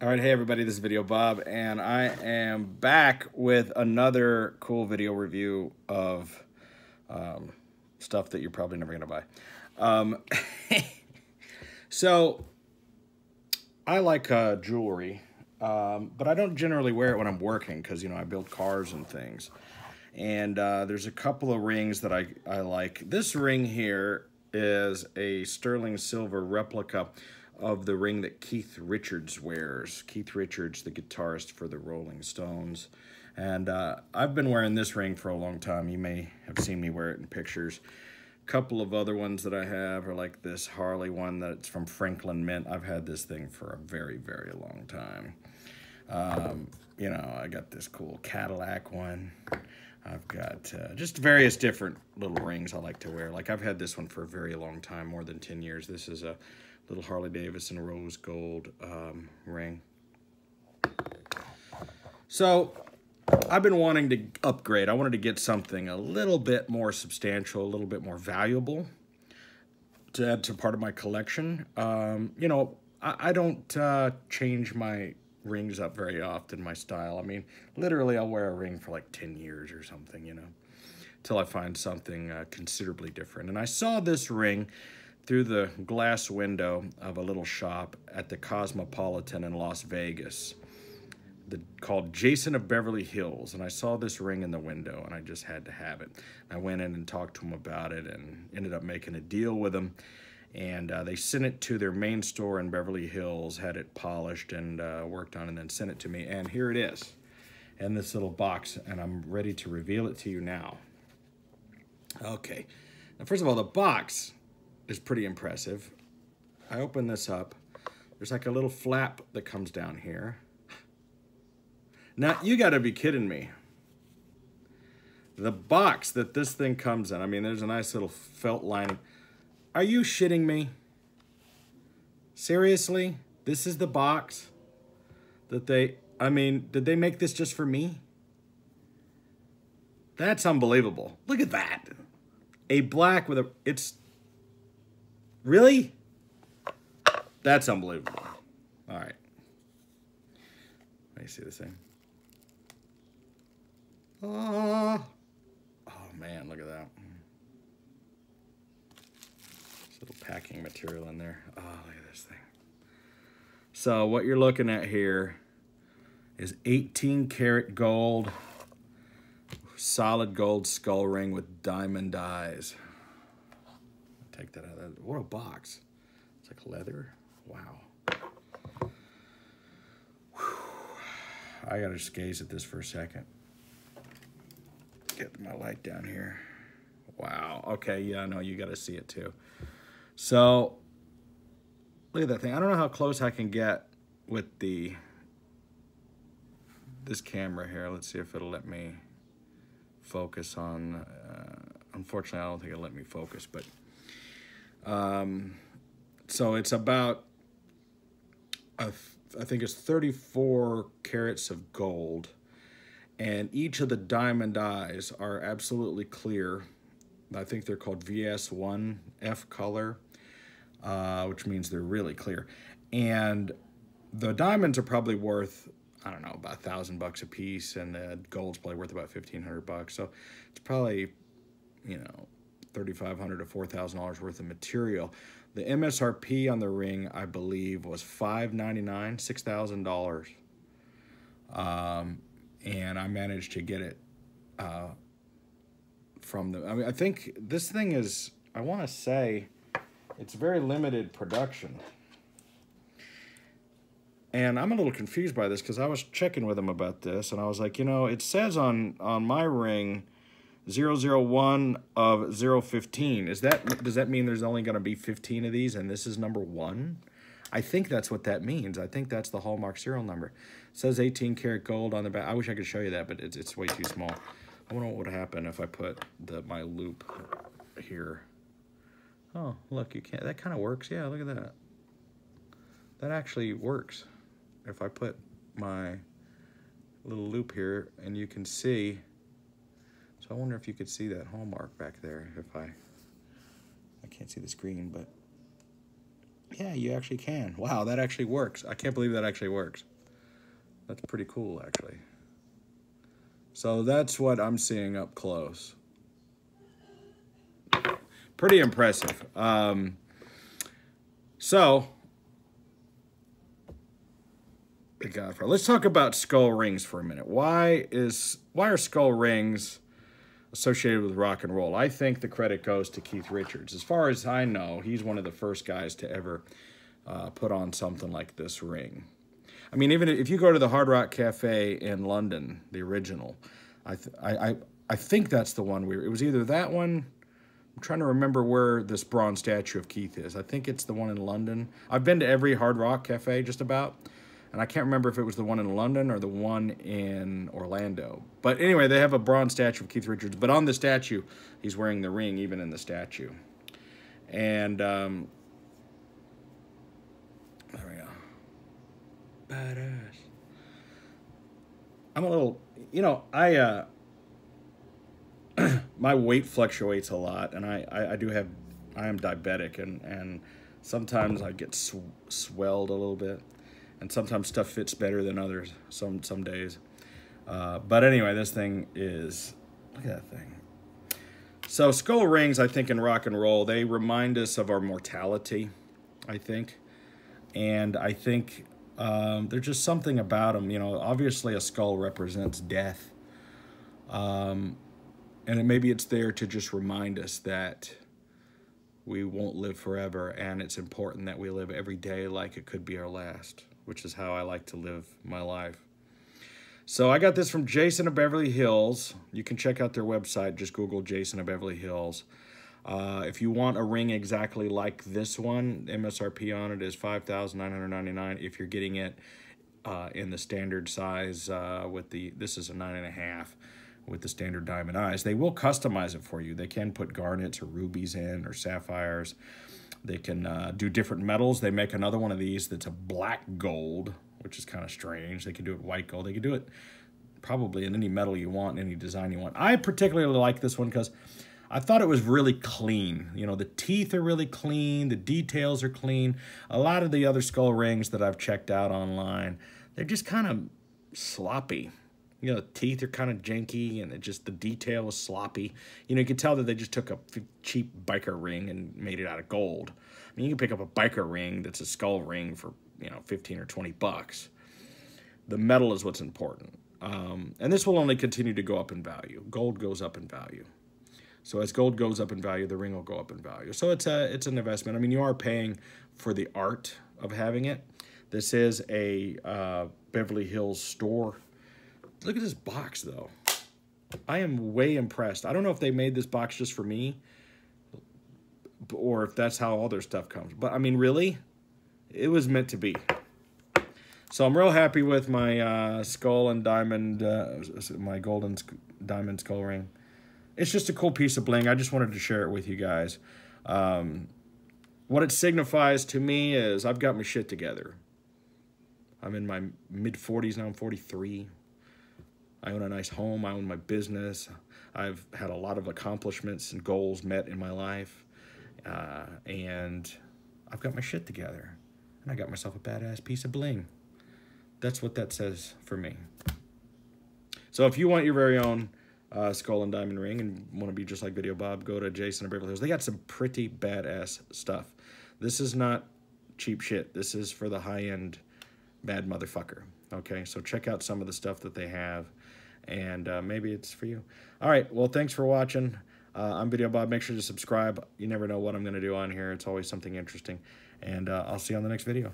All right, hey everybody, this is Videobob, and I am back with another cool video review of stuff that you're probably never gonna buy. So, I like jewelry, but I don't generally wear it when I'm working because, you know, I build cars and things. And there's a couple of rings that I like. This ring here is a sterling silver replica of the ring that Keith Richards wears. Keith Richards, the guitarist for the Rolling Stones. And I've been wearing this ring for a long time. You may have seen me wear it in pictures. A couple of other ones that I have are like this Harley one that's from Franklin Mint. I've had this thing for a very, very long time. You know, I got this cool Cadillac one. I've got just various different little rings I like to wear. Like I've had this one for a very long time, more than 10 years. This is a little Harley Davidson rose gold ring. So I've been wanting to upgrade. I wanted to get something a little bit more substantial, a little bit more valuable to add to part of my collection. You know, I don't change my rings up very often, my style. I mean, literally I'll wear a ring for like 10 years or something, you know, till I find something considerably different. And I saw this ring through the glass window of a little shop at the Cosmopolitan in Las Vegas called Jason of Beverly Hills. And I saw this ring in the window and I just had to have it. I went in and talked to him about it and ended up making a deal with him. And they sent it to their main store in Beverly Hills, had it polished and worked on, and then sent it to me. And here it is in this little box, and I'm ready to reveal it to you now. Okay, now first of all, the box is pretty impressive. I open this up. There's like a little flap that comes down here. Now, you gotta be kidding me. The box that this thing comes in, I mean, there's a nice little felt lining. Are you shitting me? Seriously? This is the box that I mean, did they make this just for me? That's unbelievable. Look at that. A black with it's, really? That's unbelievable. All right. Let me see this thing. Oh man, look at that. Little packing material in there. Oh, look at this thing. So what you're looking at here is 18 karat gold, solid gold skull ring with diamond eyes. Take that out of that. What a box. It's like leather. Wow. Whew. I gotta just gaze at this for a second. Get my light down here. Wow. Okay, yeah, no, you gotta see it too. So, look at that thing. I don't know how close I can get with this camera here. Let's see if it'll let me focus on, unfortunately, I don't think it'll let me focus, but, so it's about, I think it's 34 carats of gold, and each of the diamond eyes are absolutely clear. I think they're called VS1-F color. Which means they're really clear. And the diamonds are probably worth, I don't know, about $1,000 a piece, and the gold's probably worth about $1,500. So it's probably, you know, $3,500 to $4,000 worth of material. The MSRP on the ring, I believe, was $599, $6,000. And I managed to get it from the, I mean, I think this thing is, I want to say, it's very limited production. And I'm a little confused by this because I was checking with him about this, and I was like, you know, it says on my ring 001 of 015. Does that mean there's only going to be 15 of these and this is number 1? I think that's what that means. I think that's the hallmark serial number. It says 18 karat gold on the back. I wish I could show you that, but it's way too small. I wonder what would happen if I put my loop here. Oh, look, you can't, that kind of works. Yeah, look at that. That actually works. If I put my little loop here and you can see, so I wonder if you could see that hallmark back there. If I can't see the screen, but Yeah, you actually can. Wow, that actually works. I can't believe that actually works. That's pretty cool, actually. So that's what I'm seeing up close. Pretty impressive. Let's talk about skull rings for a minute. Why are skull rings associated with rock and roll? I think the credit goes to Keith Richards. As far as I know, he's one of the first guys to ever put on something like this ring. I mean, even if you go to the Hard Rock Cafe in London, the original, I think that's the one it was either that one. I'm trying to remember where this bronze statue of Keith is. I think it's the one in London. I've been to every Hard Rock Cafe just about, and I can't remember if it was the one in London or the one in Orlando. But anyway, they have a bronze statue of Keith Richards, but on the statue, he's wearing the ring even in the statue. And there we go. Badass. I'm a little, you know, my weight fluctuates a lot, and I am diabetic, and sometimes I get swelled a little bit, and sometimes stuff fits better than others some days. But anyway, this thing is, look at that thing. So skull rings, I think, in rock and roll, they remind us of our mortality, I think. And I think there's just something about them. You know, obviously a skull represents death. And maybe it's there to just remind us that we won't live forever, and it's important that we live every day like it could be our last, which is how I like to live my life. So I got this from Jason of Beverly Hills. You can check out their website. Just Google Jason of Beverly Hills. If you want a ring exactly like this one, MSRP on it is $5,999. If you're getting it in the standard size this is a 9.5 with the standard diamond eyes. They will customize it for you. They can put garnets or rubies in or sapphires. They can do different metals. They make another one of these that's a black gold, which is kind of strange. They can do it white gold. They can do it probably in any metal you want, any design you want. I particularly like this one because I thought it was really clean. You know, the teeth are really clean. The details are clean. A lot of the other skull rings that I've checked out online, they're just kind of sloppy. You know, the teeth are kind of janky, and the detail is sloppy. You know, you can tell that they just took a cheap biker ring and made it out of gold. I mean, you can pick up a biker ring that's a skull ring for, you know, 15 or 20 bucks. The metal is what's important. And this will only continue to go up in value. Gold goes up in value. So as gold goes up in value, the ring will go up in value. So it's an investment. I mean, you are paying for the art of having it. This is a Beverly Hills store. Look at this box, though. I am way impressed. I don't know if they made this box just for me or if that's how all their stuff comes. But, I mean, really, it was meant to be. So I'm real happy with my skull and diamond, my golden diamond skull ring. It's just a cool piece of bling. I just wanted to share it with you guys. What it signifies to me is I've got my shit together. I'm in my mid-40s now. I'm 43. I own a nice home. I own my business. I've had a lot of accomplishments and goals met in my life. And I've got my shit together. And I got myself a badass piece of bling. That's what that says for me. So if you want your very own skull and diamond ring and want to be just like Videobob, go to Jason of Beverly Hills. They got some pretty badass stuff. This is not cheap shit. This is for the high-end bad motherfucker. Okay, so check out some of the stuff that they have, and maybe it's for you. All right, well, thanks for watching. I'm Videobob. Make sure to subscribe. You never know what I'm going to do on here. It's always something interesting, and I'll see you on the next video.